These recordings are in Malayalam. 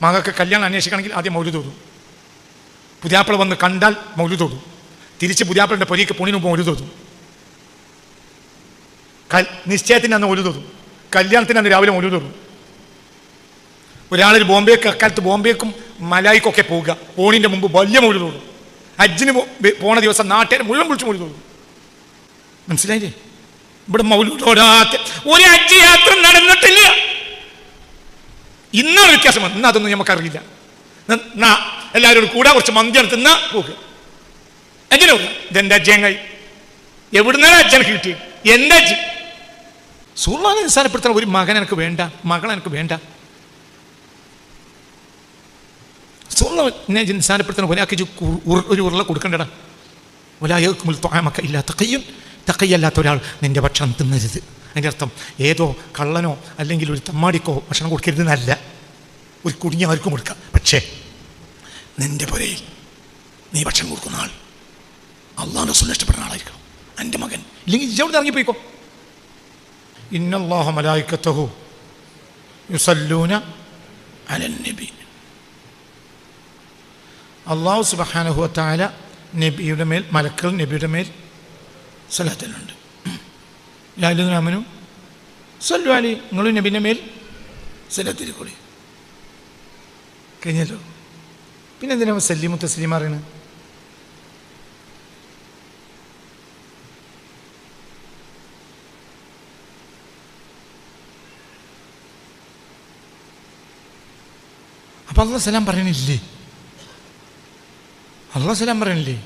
മകൾക്ക് കല്യാണം അന്വേഷിക്കണമെങ്കിൽ ആദ്യം മൗലിദ് ഓതും. പുതിയാപ്പിള വന്ന് കണ്ടാൽ മൗലിദ് ഓതും. തിരിച്ച് പുതിയാപ്പിളൻ്റെ പൊരിക്ക് പൊണിന് മുമ്പ് മൗലിദ് ഓതും. നിശ്ചയത്തിന് അന്ന് മൗലിദ് ഓതും. കല്യാണത്തിന് അന്ന് രാവിലെ മൗലിദ് ഓതും. ഒരാളൊരു ബോംബെക്ക് അക്കാലത്ത് ബോംബെക്കും മലായിക്കൊക്കെ പോവുക, പോണിൻ്റെ മുമ്പ് വലിയ മൗലിദ് ഓതും. ഹജ്ജിന് പോണ ദിവസം നാട്ടുകാരെ മുഴുവൻ വിളിച്ച് മൗലിദ് ഓതും. മനസ്സിലായില്ലേ? ഇവിടെ മൗലിദ് ഓടാത്ത ഒരു ഹജ്ജ് യാത്ര നടന്നിട്ടില്ല. ഇന്നാണ് വ്യത്യാസം. ഇന്ന് അതൊന്നും നമുക്കറിയില്ല. എല്ലാവരോടും കൂടെ കുറച്ച് മന്തി എടുത്തുന്ന പോകുക. എങ്ങനെ പോകുക? ഇതെന്റെ അജ്ജയങ്ങായി എവിടുന്നാണ് അജ്ജനക്ക് കിട്ടിയത്? എൻ്റെ അജ്ജ് സുള്ളാനെ നിസ്സാരപ്പെടുത്തുന്ന ഒരു മകൻ എനിക്ക് വേണ്ട, മകൾ എനിക്ക് വേണ്ട. സുള്ള നിസ്സാരപ്പെടുത്തുന്ന ഒരാൾക്ക് ഒരു ഉരുള കൊടുക്കണ്ടടാ. ഒരാൾക്കുമ്പോൾ തൊഴമക്ക ഇല്ലാത്ത കയ്യും തക്കയ്യല്ലാത്ത ഒരാൾ നിന്റെ ഭക്ഷണം തിന്നരുത്. അതിൻ്റെ അർത്ഥം ഏതോ കള്ളനോ അല്ലെങ്കിൽ ഒരു തമ്മാടിക്കോ ഭക്ഷണം കൊടുക്കരുതെന്നല്ല. ഒരു കുടുങ്ങിയ ആർക്കും കൊടുക്കാം. പക്ഷേ നിന്റെ പുരയിൽ നീ ഭക്ഷണം കൊടുക്കുന്ന ആൾ അള്ളാഹു റസൂൽ ഇഷ്ടപ്പെടുന്ന ആളായിരിക്കണം. എൻ്റെ മകൻ ഇല്ലെങ്കിൽ ഇജവിടെ ഇറങ്ങിപ്പോയിക്കോ. ഇന്നല്ലാഹു മലായികത്തഹു യുസല്ലൂന അലൻ നബി. അള്ളാഹു സുബ്ഹാനഹു വ തആല നബിയുടെ മേൽ, മലക്കൾ നബിയുടെ മേൽ സ്വലാത്തുണ്ട്. യാ അയ്യുഹല്ലദീന ആമനൂ സ്വല്ലു അലൈഹി. നിങ്ങൾ നബിൻ്റെ മേൽ സ്വലാത്തിരിക്കൂടി. കഴിഞ്ഞല്ലോ. പിന്നെ എന്തിനാ സല്ലിമു തസ്ലീം അറിയണത്? അപ്പം അള്ളാഹ് സലാം പറയണില്ലേ? അള്ളാഹ് സലാം പറയണില്ലേ?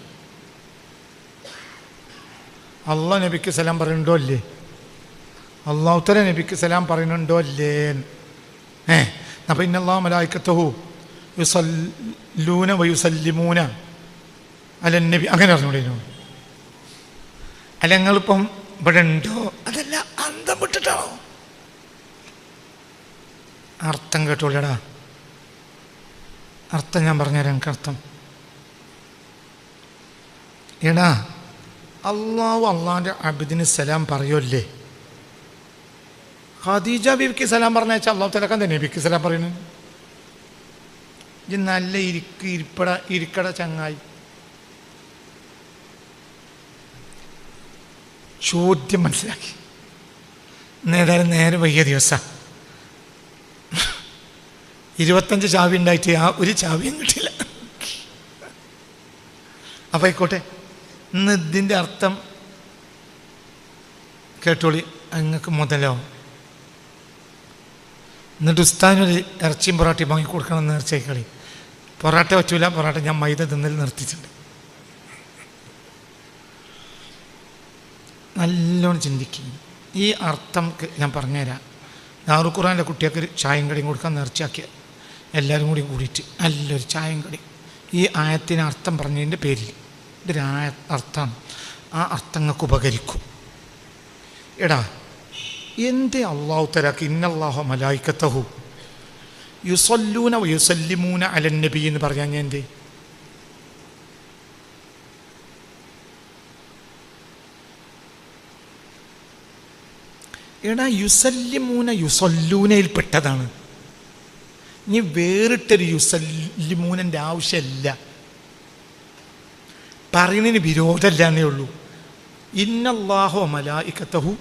അള്ളാഹ് നബിക്ക് സലാം പറയുന്നുണ്ടോ അല്ലേ? അള്ളാഹു തആല നബിക്ക് സലാം പറയുന്നുണ്ടോ അല്ലേ? അപ്പം ഇന്നല്ലാഹു മലായികത്തഹു യുസല്ലൂന വയുസല്ലിമൂന അലൻ നബി. അങ്ങനെ പറഞ്ഞൂടേനു? അല്ല നിങ്ങളിപ്പം ഇവിടെ ഉണ്ടോ? അതല്ല, അന്തം വിട്ടിട്ടാണോ? അർത്ഥം കേട്ടോളടാ. അർത്ഥം ഞാൻ പറഞ്ഞുതരാം. എനിക്ക് അർത്ഥം എടാ, അള്ളാഹു അള്ളാഹിൻ്റെ അബ്ദിന് സലാം പറയുമല്ലേ? ഖദീജ ബീവിക്ക് സലാം പറഞ്ഞാൽ അള്ളാഹു തആല തന്നെ നബിക്ക് സലാം പറയുന്നു. ഇത് നല്ല ഇരിക്കട ചങ്ങായി. ചോദ്യം മനസ്സിലാക്കി. ഏതായാലും നേരെ വൈകിയ ദിവസം 25 ചാവി ഉണ്ടായിട്ട് ആ ഒരു ചാവിയും കിട്ടില്ല. അപ്പം ആയിക്കോട്ടെ, ഇന്ന് ഇതിൻ്റെ അർത്ഥം കേട്ടോളി, അങ്ങക്ക് മുതലോ. എന്നിട്ട് ഉസ്താദിനൊരു ഇറച്ചിയും പൊറാട്ടയും വാങ്ങി കൊടുക്കണം എന്ന് നേർച്ചയായിക്കളി. പൊറാട്ട പറ്റൂല, പൊറാട്ട ഞാൻ മൈദ തിന്നൽ നിർത്തിയിട്ടുണ്ട്. നല്ലോണം ചിന്തിക്കും. ഈ അർത്ഥം ഞാൻ പറഞ്ഞുതരാം. ദാറുൽ ഖുർആനിലെ കുട്ടികൾക്ക് ഒരു ചായയും കടിയും കൊടുക്കാൻ നേർച്ചയാക്കിയ എല്ലാവരും കൂടി കൂടിയിട്ട് നല്ലൊരു ചായയും കടി. ഈ ആയത്തിന് അർത്ഥം പറഞ്ഞതിൻ്റെ പേരിൽ ഇതൊരു അർത്ഥമാണ്. ആ അർത്ഥങ്ങൾക്ക് ഉപകരിക്കും. എടാ, എന്തേ അള്ളാഹു തആലക്ക് ഇന്നല്ലാഹു മലായികത്തഹു യുസല്ലൂന വയുസല്ലിമൂന അലൻ നബി എന്ന് പറഞ്ഞാൽ ഞാൻ എന്തേ? എടാ, യുസല്ലിമൂന യുസല്ലൂനയിൽ പെട്ടതാണ്. ഇനി വേറിട്ടൊരു യുസല്ലിമൂനൻ്റെ ആവശ്യമില്ല. പറയുന്നതിന് വിരോധമല്ല എന്നേ ഉള്ളൂ. ഇന്നല്ലാഹു മലായികത്തഹു,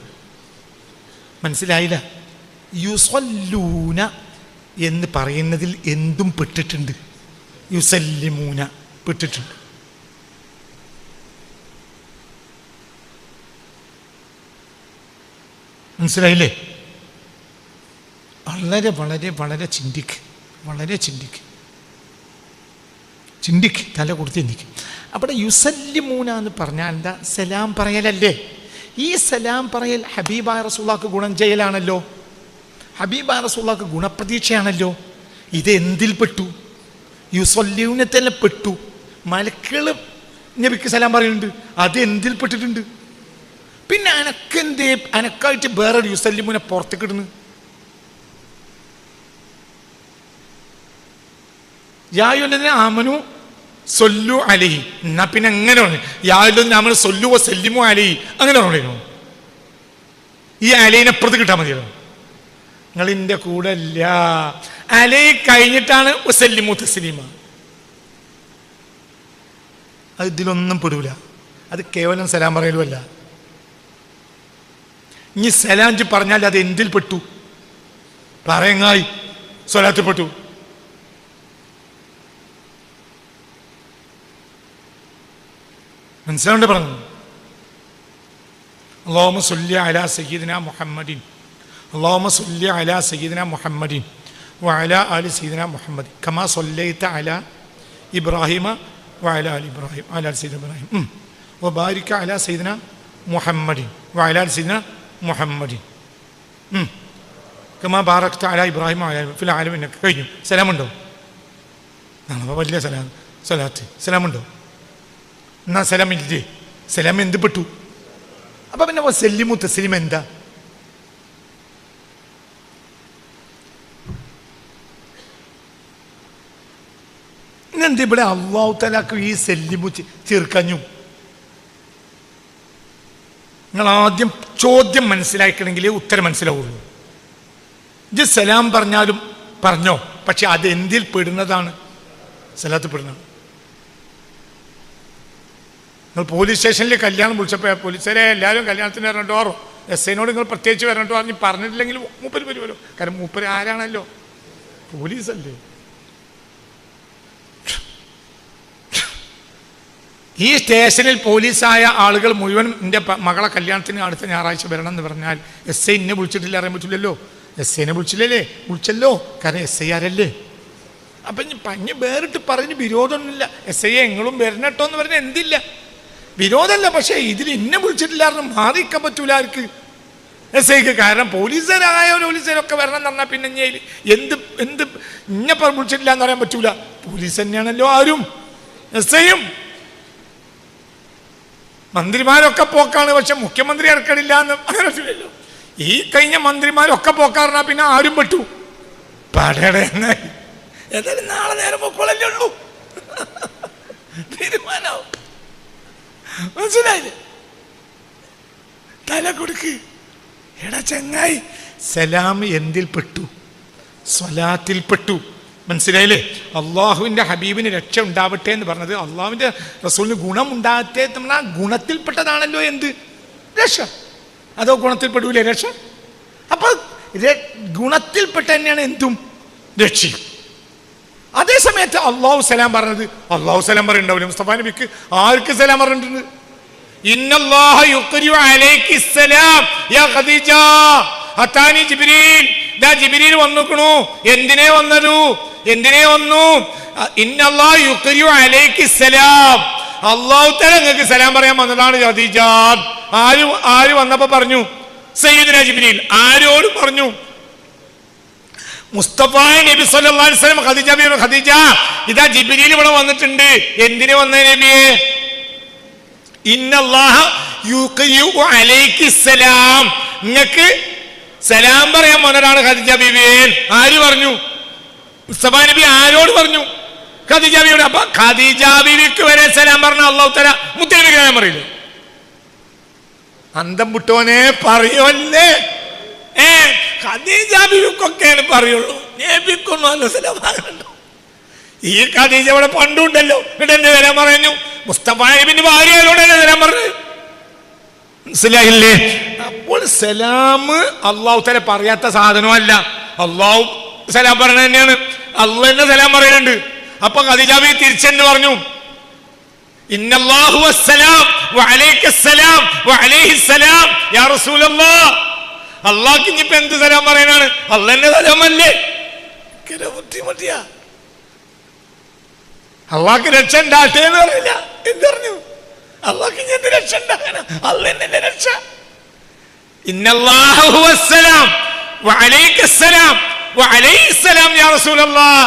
മനസ്സിലായില്ല? യുസല്ലൂന എന്ന് പറയുന്നതിൽ എന്തും പെട്ടിട്ടുണ്ട്. യുസല്ലിമൂന പെട്ടിട്ടുണ്ട്. മനസ്സിലായില്ലേ? വളരെ വളരെ വളരെ ചിന്തിക്ക്, വളരെ ചിന്തിക്ക്, തല കൊടുത്ത് ചിന്തിക്കും. അവിടെ യുസല്ലിമൂന എന്ന് പറഞ്ഞാൽ എന്താ? സലാം പറയലല്ലേ? ഈ സലാം പറയൽ ഹബീബായ റസൂലുള്ളാഹിക്ക് ഗുണം ചെയ്യലാണല്ലോ. ഹബീബായ റസൂലുള്ളാഹിക്ക് ഗുണപ്രതീക്ഷയാണല്ലോ. ഇത് എന്തിൽ പെട്ടു? യുസല്ലൂനത്തിൽ പെട്ടു. മലക്കുകൾ നബിക്ക് സലാം പറയുന്നുണ്ട്, അത് എന്തിൽ പെട്ടിട്ടുണ്ട്? പിന്നെ അനക്കെന്തേ അനക്കായിട്ട് വേറൊരു യുസല്ലിമൂനെ പുറത്തേക്ക് ഇടുന്നു? യാ അയ്യുഹല്ലദീന ആമനൂ സൊല്ലു അലൈഹി. എന്നാ പിന്നെ എങ്ങനെ പറഞ്ഞു? യാ അയ്യുഹല്ലദീന ആമനൂ സൊല്ലു വസല്ലിമു അലൈഹി അങ്ങനെ പറഞ്ഞു. ഈ അലൈനെ അപ്പുറത്ത് കിട്ടാൻ മതിയല്ലോ. നിങ്ങളിൻ്റെ കൂടെ ഇല്ല. അലൈ കഴിഞ്ഞിട്ടാണ് വസല്ലിമു തസ്ലീമ. അത് ഇതിലൊന്നും പെടൂല. അത് കേവലം സലാം പറയലുമല്ല. ഇനി സലാം പറഞ്ഞാൽ അത് എന്തിൽ പെട്ടു? പറയങ്ങായി സ്വലാത്തിൽ പെട്ടു. മനസ്സിലാണ്ട് പറഞ്ഞു. അല്ലാഹുമ്മ സ്വല്ലി അലാ സയ്യിദിനാ മുഹമ്മദിൻ, അല്ലാഹുമ്മ സ്വല്ലി അലാ സയ്യിദിനാ മുഹമ്മദിൻ വഅലാ ആലി സയ്യിദിനാ മുഹമ്മദ് കമാ സ്വല്ലൈത അലാ ഇബ്രാഹിമ വഅലാ ആലി ഇബ്രാഹിം അലാ സയ്യിദിനാ ഇബ്രാഹിം വബാരിക അലാ സയ്യിദിനാ മുഹമ്മദിൻ വഅലാ ആലി സയ്യിദിനാ മുഹമ്മദിൻ കമാ ബാറക്ത അലാ ഇബ്രാഹിം വഅലാ ഫിൽ ആലമീൻ. കഴിഞ്ഞു. സലാമുണ്ടോ? വലിയ സലാത്ത് സലാമുണ്ടോ? എന്നാ സലാം ഇല്ലേ? സലാം എന്ത് പെട്ടു? അപ്പൊ പിന്നെ വസല്ലിമു തസ്ലീം എന്താ? ഇന്നെന്ത് ഇവിടെ അല്ലാഹു തആലക്ക് ഈ സല്ലിമു ചേർക്കഞ്ഞു? നിങ്ങൾ ആദ്യം ചോദ്യം മനസ്സിലാക്കണമെങ്കിൽ ഉത്തരം മനസ്സിലാവുള്ളൂ. ഇത് സലാം പറഞ്ഞാലും പറഞ്ഞോ, പക്ഷെ അത് എന്തിൽ പെടുന്നതാണ്? സലാത്ത് പെടുന്നതാണ്. നിങ്ങൾ പോലീസ് സ്റ്റേഷനിൽ കല്യാണം വിളിച്ചപ്പോൾ പോലീസുകാരെ എല്ലാവരും കല്യാണത്തിന് വരണ്ടോറോ, എസ്ഐനോട് നിങ്ങൾ പ്രത്യേകിച്ച് വരണ്ടോ പറഞ്ഞ് പറഞ്ഞിട്ടില്ലെങ്കിൽ മൂപ്പര് വരുമല്ലോ. കാരണം മൂപ്പര് ആരാണല്ലോ? പോലീസല്ലേ. ഈ സ്റ്റേഷനിൽ പോലീസായ ആളുകൾ മുഴുവൻ എൻ്റെ മകളെ കല്യാണത്തിന് അടുത്ത ഞായറാഴ്ച വരണം എന്ന് പറഞ്ഞാൽ എസ് ഐ എന്നെ വിളിച്ചിട്ടില്ല അറിയാൻ പറ്റില്ലല്ലോ. എസ് ഐനെ വിളിച്ചില്ലല്ലേ? വിളിച്ചല്ലോ. കാരണം എസ് ഐ ആരല്ലേ. അപ്പം ഇനി പഞ്ഞ് വേറിട്ട് പറഞ്ഞ് വിരോധമൊന്നുമില്ല. എസ് ഐ എങ്ങളും വരണട്ടോ എന്ന് പറഞ്ഞാൽ എന്തില്ല, വിരോധമല്ല. പക്ഷേ ഇതിൽ ഇന്നെ വിളിച്ചിട്ടില്ലായിരുന്നു മാറിയിക്കാൻ പറ്റൂല ആർക്ക്? എസ് ഐക്ക്. കാരണം പോലീസുകാരായ പോലീസുകാരൊക്കെ വരണം എന്ന് പറഞ്ഞാൽ പിന്നെ എന്ത് ഇന്നെ വിളിച്ചിട്ടില്ല എന്ന് പറയാൻ പറ്റൂല. പോലീസ് തന്നെയാണല്ലോ ആരും, എസ് ഐയും. മന്ത്രിമാരൊക്കെ പോക്കാണ്, പക്ഷെ മുഖ്യമന്ത്രി ഇറക്കണില്ല എന്ന് അങ്ങനെ പറ്റൂലല്ലോ. ഈ കഴിഞ്ഞ മന്ത്രിമാരൊക്കെ പോക്കാറിനാ പിന്നെ ആരും പെട്ടു. പടയടങ്ങായി. ഏതായാലും നാളെ നേരം പൊക്കോളല്ലേ ഉള്ളൂ. തീരുമാനാവും. മനസ്സിലായില്ലേ? തല കൊടുക്ക്. എടാ ചങ്ങായി, സലാം എന്തിൽ പെട്ടു? സ്വലാത്തിൽ പെട്ടു. മനസ്സിലായില്ലേ? അള്ളാഹുവിൻ്റെ ഹബീബിന് രക്ഷ ഉണ്ടാവട്ടെ എന്ന് പറഞ്ഞത് അള്ളാഹുവിൻ്റെ റസൂലിന് ഗുണം ഉണ്ടാകട്ടെ എന്ന് പറഞ്ഞാൽ ഗുണത്തിൽപ്പെട്ടതാണല്ലോ എന്ത്? രക്ഷ. അതോ ഗുണത്തിൽപ്പെടൂലേ രക്ഷ? അപ്പൊ ഗുണത്തിൽപ്പെട്ട തന്നെയാണ് എന്തും രക്ഷയും. അതേ സമയത്ത് അള്ളാഹു സലാം പറഞ്ഞത്, അള്ളാഹു സലാം പറയുന്നുണ്ടാവില്ല മുസ്തഫ നബിക്ക്. ആർക്ക് സലാം പറഞ്ഞിട്ടുണ്ട്? ഇന്നല്ലാഹ യുഖ്രിഉ അലൈകി സലാം യാ ഖദീജ അതാനി ജിബ്രീൽ. ദാ ജിബ്രീൽ വന്നുക്കണു. എന്തിനെ വന്നു? ഇന്നല്ലാഹ യുഖ്രിഉ അലൈകി സലാം. അല്ലാഹു തആല നിങ്ങൾക്ക് സലാം പറയാൻ വന്നതാണ് ഖദീജ. ആര് വന്നപ്പോ പറഞ്ഞു? സയ്യിദുനാ ജിബ്രീൽ. ആരോട് പറഞ്ഞു? മുസ്തഫ നബി സല്ലല്ലാഹു അലൈഹി വസല്ലം ഖദീജ ഇതാ ജിബ്രീൽ ഇവിടെ വന്നിട്ടുണ്ട്. എന്തിനു വന്ന നബിയെ? ഇന്നല്ലാഹ യുഖ്രിഉ അലൈകി സലാം. നിങ്ങൾക്ക് സലാം പറയാൻ വന്നതാണ് ഖദീജ ബീവിയെ. ആര് പറഞ്ഞു? മുസ്തഫ നബി ആരോട് പറഞ്ഞു? ഖദീജ ബീവിയോട്. അപ്പൊ ഖദീജ ബീവിക്ക് വരെ സലാം പറഞ്ഞ അല്ലാഹു തആല മുത്തനബിക്ക് സലാം പറയില്ലേ? അന്തം വിട്ടോനെ പറയുമല്ലേ? ഖദീജ ബീവിക്കൊക്കെയാണ് പറയുള്ളൂ, നബിക്കൊന്നും അല്ല സലാം പറയണ്ടോ. ഈ ഖദീജ ഇവിടെ പണ്ടുണ്ടല്ലോ. എന്നിട്ട് എന്റെ സലാം പറഞ്ഞു. മുസ്തഫ നബിന്റെ ഭാര്യയോട് സലാം പറഞ്ഞു. മനസ്സിലായില്ലേ? അപ്പോൾ സലാം അള്ളാഹു തആല പറയാത്ത സാധനമല്ല. അള്ളാഹു സലാം പറഞ്ഞ തന്നെയാണ്. അള്ളാഹ് തന്നെ സലാം പറയുന്നുണ്ട്. അപ്പൊ ഖദീജ ബീവി തിരിച്ചെന്ന് പറഞ്ഞു, ഇന്നല്ലാഹു വസ്സലാം വഅലൈക്കസ്സലാം വഅലൈഹിസ്സലാം യാ റസൂലല്ലാഹ്. അള്ളാഹ്ക്ക് ഇനിയിപ്പോ എന്ത് സലാം പറയാനാണ്? അള്ളാഹ്ന്റെ സലാമല്ലേ? ബുദ്ധിമുട്ടിയാ. അള്ളാഹ്ക്ക് രക്ഷ ഉണ്ടാകട്ടെ എന്ന് പറയില്ല. എന്ത് പറഞ്ഞു? അള്ളാഹ്ക്ക് ഇനി എന്ത് രക്ഷ ഉണ്ടാകാനാ? അള്ളാഹ്ന്റെ രക്ഷ. ഇന്നല്ലാഹു വസ്സലാം വഅലൈക്കസ്സലാം വഅലൈഹിസ്സലാം യാ റസൂലല്ലാഹ്.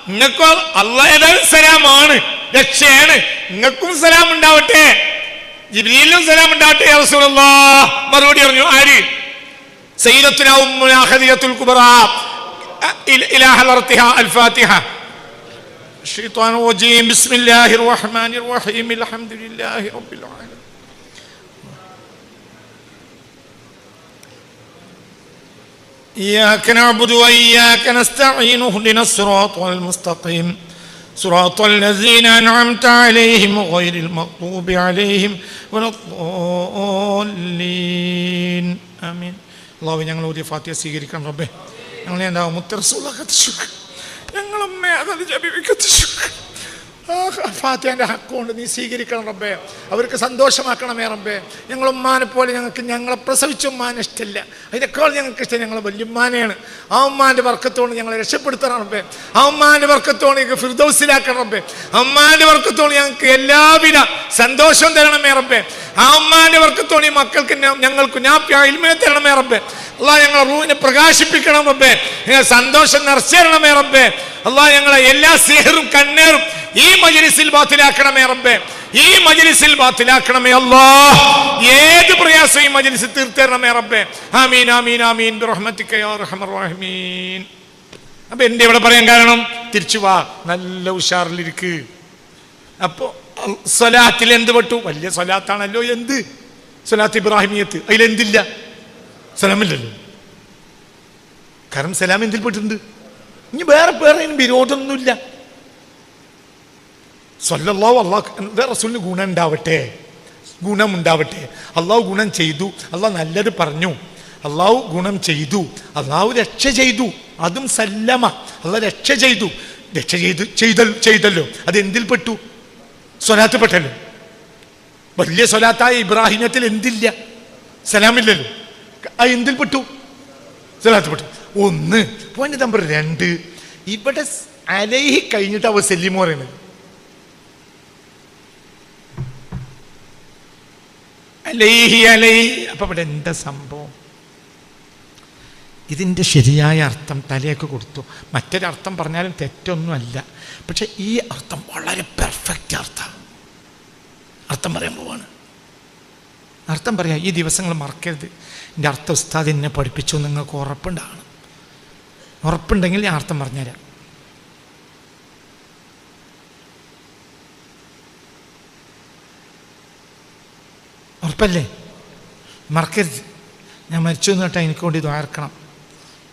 നിങ്ങൾക്ക് അള്ളാഹ് സലാമാണ്, രക്ഷയാണ്. നിങ്ങൾക്കും സലാം ഉണ്ടാവട്ടെ, ജിബ്രീലിനും സലാം ഉണ്ടാവട്ടെ യാ റസൂലല്ലാഹ്. മറുപടി പറഞ്ഞു ആര്? സയ്യിദത്തുനാ ഉമ്മുനാ ഖദീജത്തുൽ കുബ്രാ ഇലാ ഹളറത്തിഹാ അൽ ഫാത്തിഹ. الشيطان الرجيم. بسم الله الرحمن الرحيم. الحمد لله رب العالمين. إياك نعبد وإياك نستعين اهدنا الصراط المستقيم صراط الذين أنعمت عليهم غير المغضوب عليهم ولا الضالين آمين. അല്ലാഹുവേ, ഞങ്ങൾ ഓതിയ ഫാത്തിഹ സ്വീകരിക്കണം റബ്ബേ. ഞങ്ങളെ എന്താവും മുത്തറസൂലൊക്കെ ഞങ്ങളമ്മേ അത് ജപിക്കത്തിച്ചു ഫാത്തിഹൻ്റെ ഹക്കുകൊണ്ട് നീ സ്വീകരിക്കണം റബ്ബേ. അവർക്ക് സന്തോഷമാക്കണമേ റബ്ബേ. ഞങ്ങളുമ്മാനെ പോലെ ഞങ്ങളെ പ്രസവിച്ച ഉമ്മാനെ ഇഷ്ടമില്ല, അതിനേക്കാൾ ഞങ്ങൾക്ക് ഇഷ്ടം ഞങ്ങളെ വല്യുമ്മാനെയാണ്. ആ ഉമ്മാൻ്റെ വർക്കത്തോട് ഞങ്ങളെ രക്ഷപ്പെടുത്തണം റബ്ബേ. ആ ഉമ്മാൻ്റെ വർക്കത്തോട് ഞങ്ങൾക്ക് ഫിർദൗസിലാക്കണം റബ്ബേ. ആ ഉമ്മാൻ്റെ വർക്കത്തോട് ഞങ്ങൾക്ക് എല്ലാവിധ സന്തോഷവും തരണമേ റബ്ബേ. ആ ഉമ്മാൻ്റെ വർക്കത്തോട് ഈ മക്കൾക്ക് ഞങ്ങൾക്ക് ഇൽമിനെ തരണമേ റബ്ബേ. അല്ലാഹ് ഞങ്ങളെ റൂഹിനെ പ്രകാശിപ്പിക്കണം റബ്ബേ. ഞങ്ങൾ സന്തോഷം നിറച്ചേരണമേ റബ്ബേ. അല്ലാഹ് ഞങ്ങളെ എല്ലാ സിഹറും കണ്ണേറും ഈ മജ്‌ലിസിൽ ബാത്തിലാക്കണമേ റബ്ബേ. ഈ മജ്‌ലിസിൽ ബാത്തിലാക്കണമേ അല്ലാഹ്. ഏത് പ്രയാസം ഈ മജ്‌ലിസിൽ തീർത്തരണമേ റബ്ബേ. ആമീൻ ആമീൻ ആമീൻ ബിറഹ്മതിക യാ അർഹമർ റഹീമീൻ. അപ്പൊ എന്റെ ഇവിടെ പറയാൻ കാരണം, തിരിച്ചു വാ, നല്ല ഉഷാറിലിരിക്ക്. അപ്പോ സ്വലാത്തിൽ എന്ത് പെട്ടു? വലിയ സ്വലാത്താണല്ലോ. എന്ത് സ്വലാത്ത് ഇബ്രാഹിമിയത്ത്? അതിലെന്തില്ല? സലാമില്ലല്ലോ. കാരണം സലാം എന്തിൽ പെട്ടിട്ടുണ്ട്? ഇനി വേറെ വിരോധമൊന്നുമില്ല. സ്വല്ലല്ലാഹു അല്ലാഹ് റസൂലിന് ഗുണം ഉണ്ടാവട്ടെ. അള്ളാഹു ഗുണം ചെയ്തു, അള്ളാഹ് നല്ലത് പറഞ്ഞു, അള്ളാഹു ഗുണം ചെയ്തു, അള്ളാഹു രക്ഷ ചെയ്തു, അതും സല്ലമ. അള്ളാഹ് രക്ഷ ചെയ്തല്ലോ. അത് എന്തിൽ പെട്ടു? സ്വലാത്ത് പെട്ടല്ലോ. വലിയ സ്വലാത്തായ ഇബ്രാഹിമത്തിൽ എന്തില്ല? സലാമില്ലല്ലോ. ആ എന്തിൽ പെട്ടു? സ്വലാത്ത് പെട്ടു. 1. പോയിന്റ് നമ്പർ 2, ഇവിടെ അലൈഹി കഴിഞ്ഞിട്ട് അവ സല്ലിമു പറയുന്നത്. അപ്പൊ ഇവിടെ എന്താ സംഭവം? ഇതിൻ്റെ ശരിയായ അർത്ഥം തലയൊക്കെ കൊടുത്തു. മറ്റൊരർത്ഥം പറഞ്ഞാലും തെറ്റൊന്നുമല്ല. പക്ഷെ ഈ അർത്ഥം വളരെ പെർഫെക്റ്റ് അർത്ഥം പറയാൻ പോവാണ്. അർത്ഥം പറയാം. ഈ ദിവസങ്ങൾ മറക്കരുത്. എൻ്റെ അർത്ഥം ഉസ്താദ് എന്നെ പഠിപ്പിച്ചു നിങ്ങൾക്ക് ഉറപ്പുണ്ടെങ്കിൽ ഞാൻ അർത്ഥം പറഞ്ഞുതരാം. ഉറപ്പല്ലേ? മറക്കരുത്. ഞാൻ മരിച്ചു എന്നിട്ട് എനിക്ക് വേണ്ടി ദ്വാർക്കണം,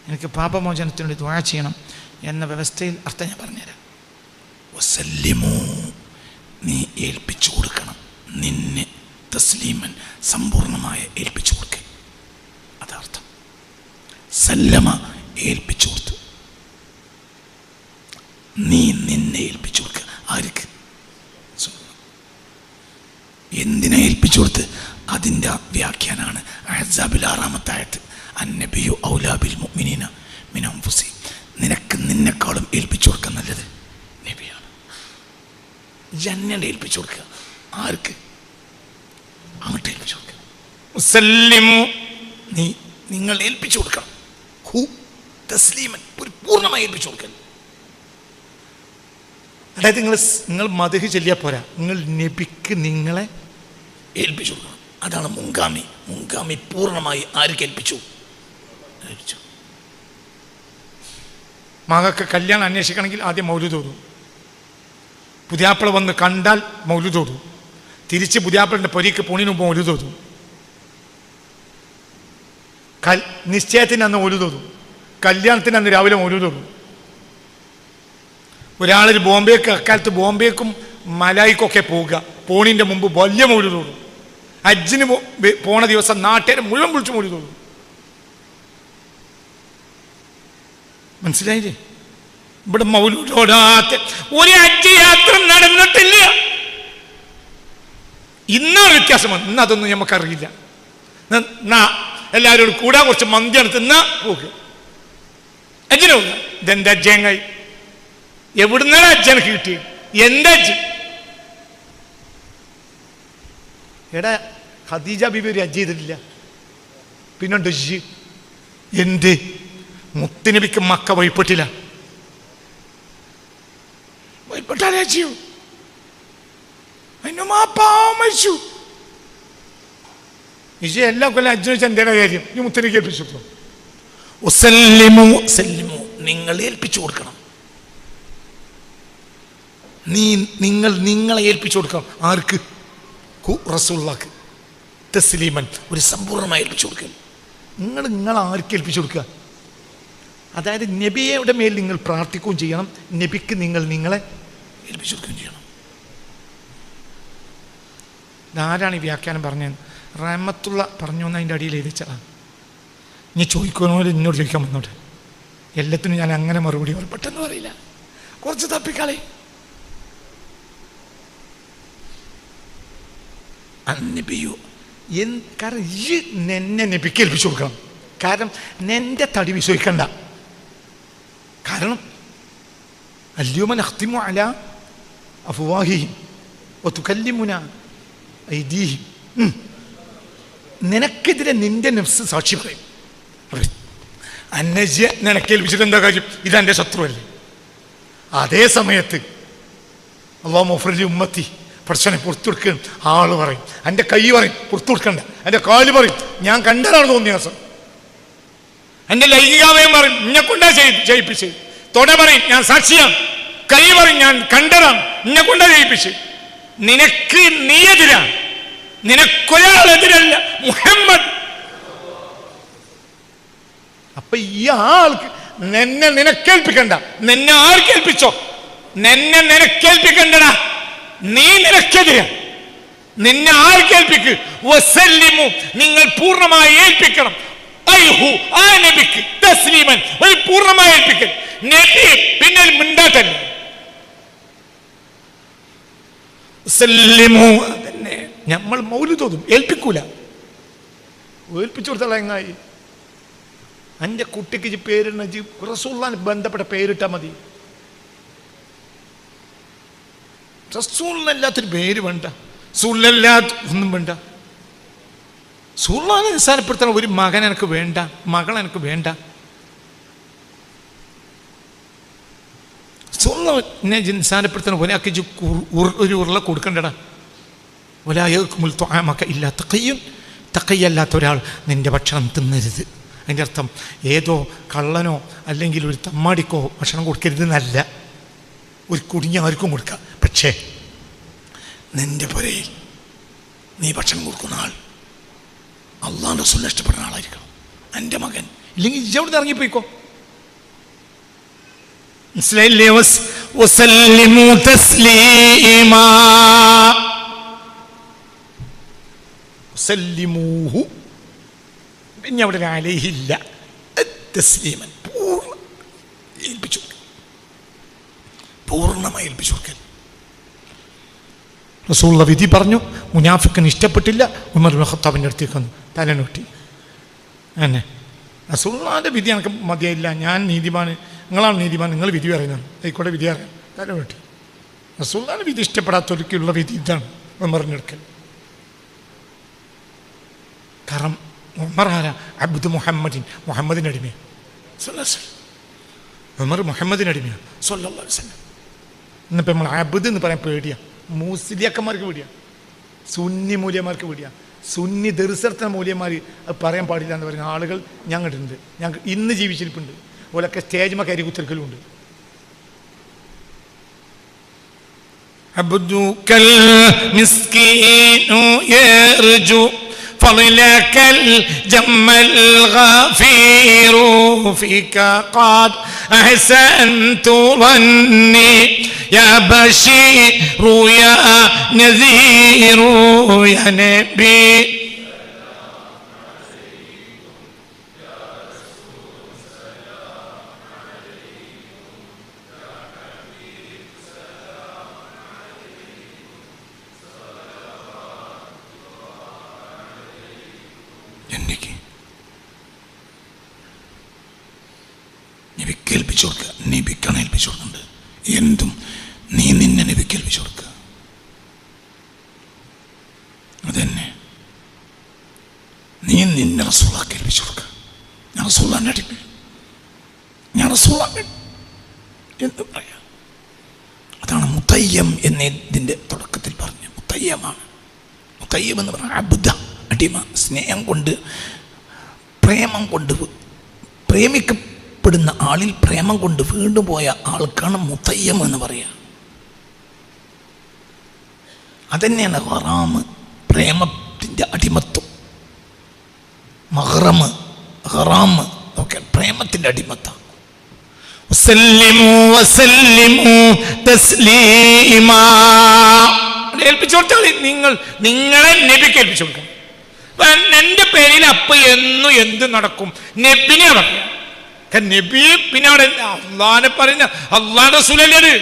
എനിക്ക് പാപമോചനത്തിന് വേണ്ടി ദ്വാ ചെയ്യണം എന്ന വ്യവസ്ഥയിൽ അർത്ഥം ഞാൻ പറഞ്ഞുതരാം. വസല്ലിമു, നീ ഏൽപ്പിച്ചു കൊടുക്കണം. നിന്നെ തസ്ലീമൻ, സമ്പൂർണമായ ഏൽപ്പിച്ചു കൊടുക്കുക. അതർത്ഥം. സല്ലമ, ഏൽപ്പിച്ചു കൊടുത്തു. നീ നിന്നെ ഏൽപ്പിച്ചു കൊടുക്കുക. ആർക്ക്? എന്തിനാ ഏൽപ്പിച്ചു കൊടുത്ത്? അതിൻ്റെ വ്യാഖ്യാനാണ് അഹ്സാബിൽ 6-ാമത്തെ ആയത്ത്. അന്നബിയു ഔലാ ബിൽ മുഅ്മിനീന മിൻ അൻഫുസിഹിം. നിനക്ക് നിന്നെക്കാളും ഏൽപ്പിച്ചു കൊടുക്കാൻ നല്ലത് നബിയാണ്. ജന്നനെ ഏൽപ്പിച്ചു കൊടുക്കുക. ആർക്ക്? അങ്ങോട്ട് ഏൽപ്പിച്ചു കൊടുക്കുക. മുസല്ലിമു, നിങ്ങൾ ഏൽപ്പിച്ചു കൊടുക്കണം. ഹു തസ്ലീമൻ, ഒരു പൂർണ്ണമായി ഏൽപ്പിച്ചു കൊടുക്കൽ. അതായത് നിങ്ങൾ മദ്ഹ് ചൊല്ലിയാൽ പോരാ, നിങ്ങൾ നബിക്ക് നിങ്ങളെ ഏൽപ്പിച്ചു കൊടുക്കണം. അതാണ് മുൻഗാമി പൂർണ്ണമായി ആർക്ക് ഏൽപ്പിച്ചു? മകൾക്ക് കല്യാണം അന്വേഷിക്കണമെങ്കിൽ ആദ്യം മൗലൂദ് ഓതും. പുതിയാപ്പിള വന്ന് കണ്ടാൽ മൗലൂദ് ഓതും. തിരിച്ച് പുതിയാപ്പിളിൻ്റെ പൊരിക്ക് പൂണിന് മുമ്പ് മൗലൂദ് ഓതും. നിശ്ചയത്തിന് അന്ന് മൗലൂദ് ഓതും. കല്യാണത്തിന് അന്ന് രാവിലെ മൗലൂദ് ഓതും. ഒരാളൊരു അക്കാലത്ത് ബോംബേക്കും മലായിക്കൊക്കെ പോവുക, പോണിൻ്റെ മുമ്പ് വലിയ മൗലൂദ് ഓതും. ഹജ്ജിന് പോണ ദിവസം നാട്ടുകാരെ മുഴുവൻ വിളിച്ച് മൗലൂദ് ഓതും. മനസ്സിലായില്ലേ? ഇവിടെ മൗലൂദ് ഓടാത്ത ഒരു ഹജ്ജ് യാത്ര നടന്നിട്ടില്ല. ഇന്നാണ് വ്യത്യാസം. ഇന്ന് അതൊന്നും നമുക്കറിയില്ല. എല്ലാവരും കൂടാൻ കുറച്ച് മന്തിയാണ് തിന്നാ പോകുക. അജ്ജിന് പോകുക. ഇതെന്താ അജ്ജങ്ങായി? എവിടുന്നാണ് അജ്ജനക്ക് കിട്ടിയത്? എന്താ അജ്ജ്? എടാ, ഖദീജ ബീബി ഒരു ഹജ്ജ് ചെയ്തിട്ടില്ല. പിന്നുണ്ട് ഇജ്ജ്. എന്ത്? മുത്തുനബിക്ക് മക്ക വഴിപ്പെട്ടില്ല. വഴിപ്പെട്ടാലേ ഹജ്ജ്. അതിന് മാപ്പാവൻ മരിച്ചു. ഇജ്ജ് എല്ലാം കൊല്ലം ഹജ്ജ് വെച്ചാൽ എന്തേലും കാര്യം? ഈ മുത്തുനബിക്ക് ഏൽപ്പിച്ചു. നിങ്ങൾ ഏൽപ്പിച്ചു കൊടുക്കണം. നിങ്ങളെ ഏൽപ്പിച്ചു കൊടുക്കണം. ആർക്ക്? റസൂലുള്ളാഹിക്ക്. തസ്ലീമൻ, ഒരു സമ്പൂർണ്ണമായി ഏൽപ്പിച്ചു കൊടുക്കുക. നിങ്ങൾ ആർക്ക് ഏൽപ്പിച്ചു കൊടുക്കുക? അതായത് നബിയുടെ മേൽ നിങ്ങൾ പ്രാർത്ഥിക്കുകയും ചെയ്യണം, നബിക്ക് നിങ്ങൾ നിങ്ങളെ ഏൽപ്പിച്ചു കൊടുക്കുകയും ചെയ്യണം. ഇതാരാണ് ഈ വ്യാഖ്യാനം പറഞ്ഞത്? റഹ്മത്തുള്ള പറഞ്ഞു എന്ന് അതിൻ്റെ അടിയിൽ എഴുതിച്ചതാണ്. ഇനി ചോദിക്കുന്നോ എന്നോട് ചോദിക്കാൻ വന്നോട്ടെ, എല്ലാത്തിനും ഞാൻ അങ്ങനെ മറുപടി പെട്ടെന്ന് പറയില്ല, കുറച്ച് തപ്പിക്കളെ. നബിയോ കാരണം ഈ നിന്നെ നബിക്ക് ഏൽപ്പിച്ചു കൊടുക്കണം. കാരണം നിന്റെ തടി വിശ്വസിക്കണ്ട. കാരണം അല്യോമ നഖ്തിമു അലാ അഫ്വാഹിഹിം വതുകല്ലിമുനാ ഐദീഹിം. നിനക്കെതിരെ നിന്റെ നഫ്സ് സാക്ഷി പറയും. അന്നജ്യ നിനക്കേൽപ്പിച്ചിട്ട് എന്താ കാര്യം? ഇതെൻ്റെ ശത്രുവല്ലേ. അതേ സമയത്ത് അല്ലാഹു മഗ്ഫിർ ലി ഉമ്മത്തി, പഠിച്ചവനെ പുറത്തു കൊടുക്കണം ആള് പറയും. എൻ്റെ കൈ പറയും പുറത്തു കൊടുക്കണ്ട, എൻ്റെ കാല് പറയും ഞാൻ കണ്ടതാണ് തോന്നിയ ദിവസം. എൻ്റെ ലൈംഗികാവയം പറയും എന്നെ കൊണ്ടാ ചെയ്യിപ്പിച്ച്. തൊട പറയും ഞാൻ സാക്ഷിയാണ്, കൈ പറയും ഞാൻ കണ്ടതാണ് എന്നെ കൊണ്ടാ ചെയ്യിപ്പിച്ച്. നിനക്ക് നീ എതിരാണ്, നിനക്കൊരാളെതിരല്ല, മുഹമ്മദ്. അപ്പൊ ഈ ആൾക്ക് നിന്നെ നിനക്കേൽപ്പിക്കണ്ട. നിന്നെ ആർക്കേൽപ്പിച്ചോ? നിന്നെ നിനക്കേൽപ്പിക്കണ്ടടാ, നീ നിനക്കെതിരാ. നിന്നെ ആർക്കേൽപ്പിക്ക്? വസല്ലിമു, നിങ്ങൾ പൂർണ്ണമായി ഏൽപ്പിക്കണം. അയ്ഹു, ആ നബിക്ക് തസ്ലീമൻ, ഒരു പൂർണ്ണമായി ഏൽപ്പിക്കൽ. നബി പിന്നെ മിണ്ടാത്തല്ല. സല്ലിമു, അതന്നെ നമ്മൾ മൗലിദ് ഓതും, ഏൽപ്പിക്കൂല. ഏൽപ്പിച്ചു കൊടുത്താൽ എങ്ങായി? എൻ്റെ കുട്ടിക്ക് പേരിടണ റസൂലുള്ളാഹിന് ബന്ധപ്പെട്ട പേരിട്ടാൽ മതി. റസൂലിനല്ലാത്തൊരു പേര് വേണ്ട, റസൂലിനല്ലാത്ത ഒന്നും വേണ്ട. റസൂലുള്ളാഹിനെ നിസ്സാരപ്പെടുത്തണം. ഒരു മകൻ എനിക്ക് വേണ്ട, മകൾ എനിക്ക് വേണ്ട. റസൂലിനെ നിസ്സാരപ്പെടുത്തണം. ഒരാൾക്ക് ഒരു ഉരുള കൊടുക്കണ്ടടാ. ഒലായക്കുമുൽ ത്വആമക ഇല്ലാ തഖയ്യുൻ, തഖയ്യല്ലാത്ത ഒരാൾ നിന്റെ ഭക്ഷണം തിന്നരുത്. അതിൻ്റെ അർത്ഥം ഏതോ കള്ളനോ അല്ലെങ്കിൽ ഒരു തമ്മാടിക്കോ ഭക്ഷണം കൊടുക്കരുതെന്നല്ല. ഒരു കുടുങ്ങി ആർക്കും കൊടുക്കാം. പക്ഷേ നിന്റെ പുരയിൽ നീ ഭക്ഷണം കൊടുക്കുന്ന ആൾ അള്ളാഹുവിൻ്റെ റസൂലിനെ ഇഷ്ടപ്പെടുന്ന ആളായിരിക്കണം. എൻ്റെ മകൻ ഇല്ലെങ്കിൽ ഇജവിടുന്ന് ഇറങ്ങിപ്പോയിക്കോ. മനസ്സിലായില്ലേ? വസല്ലിമു തസ്ലീമാ, വസല്ലിമൂഹു, പിന്നെ അവിടെ അലൈഹില്ല, തസ്ലീമൻ, ഏൽപ്പിച്ചു കൊടുക്കൽ, പൂർണ്ണമായി ഏൽപ്പിച്ചു കൊടുക്കൽ. റസൂലുള്ള വിധി പറഞ്ഞു. മുനാഫിക്കിന് ഇഷ്ടപ്പെട്ടില്ല. ഉമർ ഇബ്നു ഖത്താബിൻ്റെ അടുത്തേക്ക് വന്നു, തലനൊട്ടി. അങ്ങനെ റസൂലുള്ളാഹിൻ്റെ വിധി എനിക്ക് മതിയായില്ല, ഞാൻ നീതിമാൻ, നിങ്ങളാണ് നീതിമാൻ, നിങ്ങൾ വിധി പറയുന്നത്, ആയിക്കോട്ടെ വിധി അറിയാം, തലനൊട്ടി. റസൂലുള്ളാഹിൻ്റെ വിധി ഇഷ്ടപ്പെടാത്തൊരിക്കലുള്ള വിധി ഇതാണ് ഉമറിനെടുക്കൽ. കാരണം ഉമർ ആരാ? അബ്ദു മുഹമ്മദിൻ, മുഹമ്മദിൻ്റെ അടിമയാണ്. ഉമർ മുഹമ്മദിൻ്റെ അടിമയാണ് സ്വല്ലല്ലാഹു അലൈഹി വസല്ലം. ഇന്നിപ്പോൾ നമ്മൾ അബ്ദ് എന്ന് പറയാൻ പേടിയാണ്. മൂസ്ലിയാക്കന്മാർക്ക് പേടിയാണ്, സുന്നി മൂല്യന്മാർക്ക് പേടിയാണ്. സുന്നി ദർസർത്ത മൂല്യന്മാർ അത് പറയാൻ പാടില്ല എന്ന് പറയുന്ന ആളുകൾ ഞങ്ങളുണ്ട്. ഞങ്ങൾ ഇന്ന് ജീവിച്ചിരിപ്പുണ്ട്. ഓലൊക്കെ സ്റ്റേജ് കയറി കുത്തിരിക്കലുമുണ്ട്. അബ്ദുക്കൽ മിസ്കീനു യർജു فضلك الجم الغفير فيك قد أحسنت ظني يا بشير يا نذير يا نبي നബിക്കേൽപ്പിച്ചു കൊടുക്കുക. നബിക്കാണ് ഏൽപ്പിച്ചു കൊടുക്കുന്നുണ്ട്. എന്തും നീ നിന്നെ നബിക്കേൽപ്പിച്ചു കൊടുക്കുക. അതന്നെ നീ നിന്നെ റസൂലുള്ളാഹിക്ക് ഏൽപ്പിച്ചു കൊടുക്കുക. ഞാൻ റസൂലുള്ളാഹിന്റെ അടിമ, ഞാൻ റസൂലുള്ളാഹി എന്ന് പറയാം. അതാണ് മുത്തയ്യം എന്ന ഇതിൻ്റെ തുടക്കത്തിൽ പറഞ്ഞ മുത്തയ്യമാണ്. മുത്തയ്യം എന്ന് പറഞ്ഞാൽ അബ്ദ, അടിമ. സ്നേഹം കൊണ്ട്, പ്രേമം കൊണ്ട്, പ്രേമിക്കപ്പെടുന്ന ആളിൽ പ്രേമം കൊണ്ട് വീണ്ടും പോയ ആൾക്കാണ് മുത്തയ്യം എന്ന് പറയുക. അതന്നെയാണ് ഹറാമ്, പ്രേമത്തിൻ്റെ അടിമത്വം. മഹ്റമ്, ഹറാമ് ഒക്കെ പ്രേമത്തിൻ്റെ അടിമത്താണ്. വസല്ലിമു വസല്ലിമു തസ്ലീമാ. ഏൽപ്പിച്ചു കൊടുത്താൽ നിങ്ങളെ നബിക്ക് ഏൽപ്പിച്ചു കൊടുക്കണം. എൻ്റെ പേരിൽ അപ്പൊ എന്നും എന്ത് നടക്കും നബിനെ പറയാം. നബി പിന്നെ അവിടെ അള്ളാനെ പറയുന്ന അള്ളാഹ് റസൂലല്ലേ.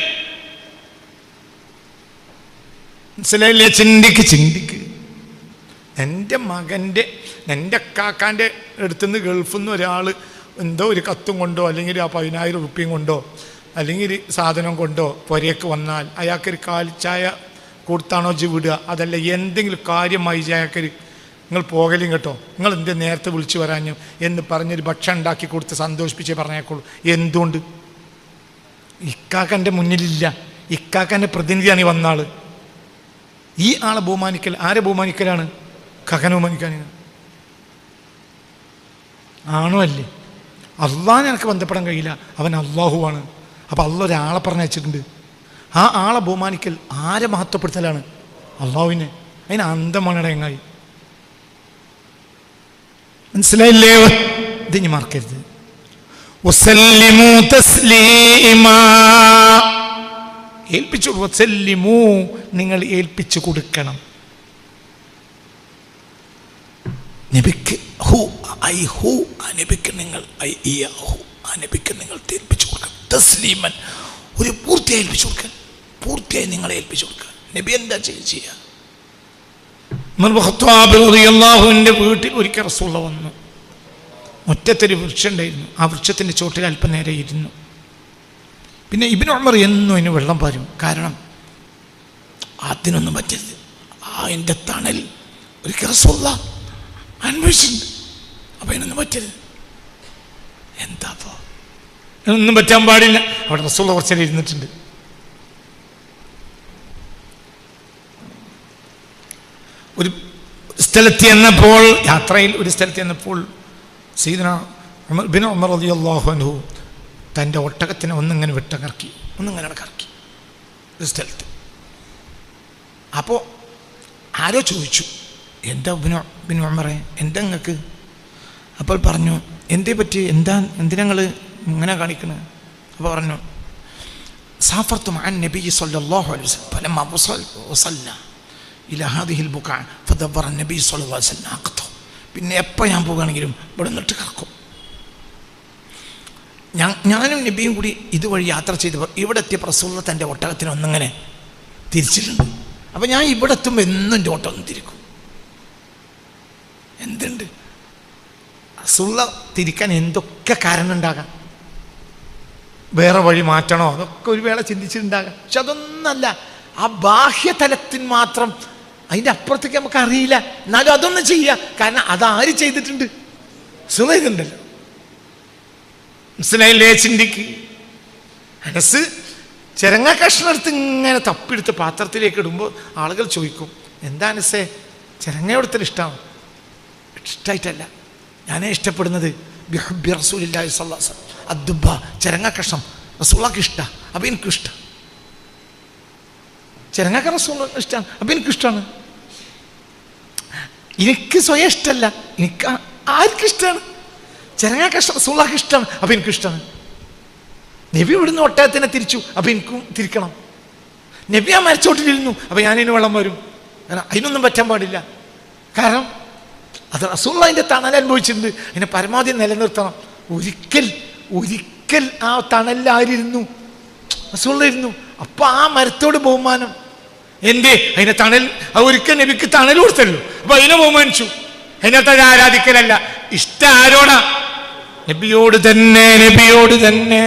മനസ്സിലായില്ലേ? ചിന്തിക്ക്. എൻ്റെ മകൻ്റെ എൻ്റെ കാക്കാൻ്റെ അടുത്തുനിന്ന് ഗൾഫിൽ നിന്ന് ഒരാൾ എന്തോ ഒരു കത്തും കൊണ്ടോ അല്ലെങ്കിൽ ആ 10,000 റുപ്യയും കൊണ്ടോ അല്ലെങ്കിൽ സാധനം കൊണ്ടോ പുരയ്ക്ക് വന്നാൽ അയാൾക്കൊരു കാലിച്ചായ കൊടുത്താണോ വിടുക? അതല്ല എന്തെങ്കിലും കാര്യമായി അയാൾക്കൊരു നിങ്ങൾ പോകലും കേട്ടോ, നിങ്ങൾ എന്ത് നേരത്തെ വിളിച്ചു വരാഞ്ഞു എന്ന് പറഞ്ഞൊരു ഭക്ഷണം ഉണ്ടാക്കി കൊടുത്ത് സന്തോഷിപ്പിച്ചേ പറഞ്ഞേക്കുള്ളൂ. എന്തുകൊണ്ട്? ഇക്കാക്കൻ്റെ മുന്നിലില്ല, ഇക്കാക്കൻ്റെ പ്രതിനിധിയാണ് ഈ വന്ന ആൾ. ഈ ആളെ ബഹുമാനിക്കൽ ആരെ ബഹുമാനിക്കലാണ്? കകനെ ബഹുമാനിക്കാനാണ്. ആണോ അല്ലേ? അള്ളാഹിനെ എനിക്ക് ബന്ധപ്പെടാൻ കഴിയില്ല, അവൻ അള്ളാഹുവാണ്. അപ്പം അള്ളാഹ് ഒരാളെ പറഞ്ഞയച്ചിട്ടുണ്ട്. ആ ആളെ ബഹുമാനിക്കൽ ആരെ മഹത്വപ്പെടുത്തലാണ്? അള്ളാഹുവിനെ. അതിന് അന്തമാണ് ഇടയങ്ങായി. മനസ്സിലായില്ലേ? ഇതിന് മറക്കരുത്. വസല്ലിമു തസ്ലീമാ. ഏൽപ്പിച്ചു. വസല്ലിമു, നിങ്ങൾ ഏൽപ്പിച്ചു കൊടുക്കണം. നബിക്ക് നബിക്ക് നിങ്ങൾ നബിക്ക് നിങ്ങൾ ഏൽപ്പിച്ചു കൊടുക്കണം. തസ്ലീമൻ, ഒരു പൂർത്തിയായി ഏൽപ്പിച്ചു കൊടുക്കാൻ. പൂർത്തിയായി നിങ്ങളെ ഏൽപ്പിച്ചു കൊടുക്കുക. നബി എന്താ ചെയ്യുക? ന്റെ വീട്ടിൽ ഒരിക്കൽ റസൂലുള്ള വന്നു. മുറ്റത്തൊരു വൃക്ഷം ഉണ്ടായിരുന്നു. ആ വൃക്ഷത്തിൻ്റെ ചോട്ടിൽ അല്പം നേരെ ഇരുന്നു. പിന്നെ ഇബ്നു ഉമർ എന്നും അതിന് വെള്ളം പാരും. കാരണം അതിനൊന്നും പറ്റരുത്. അതിൻ്റെ തണൽ ഒരിക്കൽ റസൂലുള്ള അന്വേഷിച്ചിട്ടുണ്ട്. അപ്പം അതിനൊന്നും പറ്റരുത്. എന്താ അപ്പോൾ ഒന്നും പറ്റാൻ പാടില്ല. അവിടെ റസൂലുള്ള കുറച്ചേരം ഇരുന്നിട്ടുണ്ട്. ഒരു സ്ഥലത്ത് ചെന്നപ്പോൾ, യാത്രയിൽ ഒരു സ്ഥലത്ത് ചെന്നപ്പോൾ സയ്യിദുനാ ഇബ്നു ഉമർ റളിയല്ലാഹു അൻഹു തൻ്റെ ഒട്ടകത്തിനെ ഒന്നിങ്ങനെ കറക്കി ഒരു സ്ഥലത്ത്. അപ്പോൾ ആരോ ചോദിച്ചു, എന്താ ഇബ്നു ഉമറേ, എന്താ നിങ്ങൾക്ക്? അപ്പോൾ പറഞ്ഞു, എന്തേ പറ്റി, എന്തിനാ നിങ്ങൾ ഇങ്ങനെ കാണിക്കണത്? അപ്പോൾ പറഞ്ഞു, സാഫർതു മഅൻ നബി സ്വല്ലല്ലാഹു അലൈഹി വസല്ലം ഫലമ്മ വസൽന ഇലാ ഹാദിഹിൽ ബുഖഅ ഫദബറ നബി സ്വല്ലല്ലാഹു അലൈഹി വസല്ലം അഖത. പിന്നെ എപ്പോൾ ഞാൻ പോകുകയാണെങ്കിലും ഇവിടെ നിന്നിട്ട് കറക്കും. ഞാനും നബിയും കൂടി ഇതുവഴി യാത്ര ചെയ്തപ്പോൾ ഇവിടെ എത്തിയപ്പോൾ റസൂലുള്ള തൻ്റെ ഒട്ടകത്തിന് ഒന്നിങ്ങനെ തിരിച്ചിട്ടുണ്ട്. അപ്പം ഞാൻ ഇവിടെ എത്തുമ്പോൾ എന്നും എൻ്റെ ഓട്ടം തിരിക്കും. എന്തുണ്ട്? റസൂലുള്ള തിരിക്കാൻ എന്തൊക്കെ കാരണം ഉണ്ടാകാം. വേറെ വഴി മാറ്റണോ, അതൊക്കെ ഒരു വേള ചിന്തിച്ചിട്ടുണ്ടാകാം. പക്ഷെ അതൊന്നല്ല. ആ ബാഹ്യതലത്തിന് മാത്രം, അതിൻ്റെ അപ്പുറത്തേക്ക് നമുക്ക് അറിയില്ല. എന്നാലും അതൊന്നും ചെയ്യുക. കാരണം അതാര് ചെയ്തിട്ടുണ്ട്? സുഖമുണ്ടല്ലോ. മനസ്സിലായില്ലേ? ചിന്തിക്ക്. മനസ്സ് ചിരങ്ങ കഷ്ണം എടുത്ത് ഇങ്ങനെ തപ്പിയെടുത്ത് പാത്രത്തിലേക്ക് ഇടുമ്പോൾ ആളുകൾ ചോദിക്കും, എന്താ മനസ്സേ ചിരങ്ങ എടുത്തൽ ഇഷ്ടമാണ്? ഇഷ്ടമായിട്ടല്ല, ഞാനേ ഇഷ്ടപ്പെടുന്നത് ബിഹബ്ബി റസൂലില്ലാഹി സ്വല്ലല്ലാഹു അലൈഹി വസല്ലം അദ്ദുബ്ബ, ചിരങ്ങ കഷ്ണം റസൂലുള്ളാഹിക്ക് ഇഷ്ടമാണ്. അപ്പം എനിക്കിഷ്ടം. ചിരങ്ങ റസൂലുള്ളാഹിക്ക് ഇഷ്ടമാണ്, അപ്പം എനിക്കിഷ്ടമാണ്. എനിക്ക് സ്വയം ഇഷ്ടമല്ല, എനിക്ക് ആർക്കിഷ്ടമാണ്? ചിരങ്ങ കഷ്ണം റസൂലുള്ളാഹിക്ക് ഇഷ്ടമാണ്, അപ്പം എനിക്കിഷ്ടമാണ്. നബി ഇവിടുന്ന് ഒട്ടകത്തിനെ തിരിച്ചു, അപ്പം എനിക്കും തിരിക്കണം. നബി ആ മരച്ചോട്ടിലിരുന്നു, അപ്പം ഞാനിന് വെള്ളം വരും. കാരണം അതിനൊന്നും പറ്റാൻ പാടില്ല. കാരണം അത് റസൂലുള്ളാഹിന്റെ തണൽ അനുഭവിച്ചിട്ടുണ്ട്. അതിനെ പരമാവധി നിലനിർത്തണം. ഒരിക്കൽ ആ തണലിലായിരുന്നു? റസൂലുള്ളാഹി ഇരുന്നു. അപ്പം ആ മരത്തോട് ബഹുമാനം. എന്തേ? അതിനെ തണൽ, ഒരിക്കൽ നബിക്ക് തണൽ കൊടുത്തല്ലോ, അപ്പം അതിനെ ബഹുമാനിച്ചു. അതിനകത്ത് അത് ആരാധിക്കലല്ല. ഇഷ്ടം ആരോടാ? നബിയോട് തന്നെ.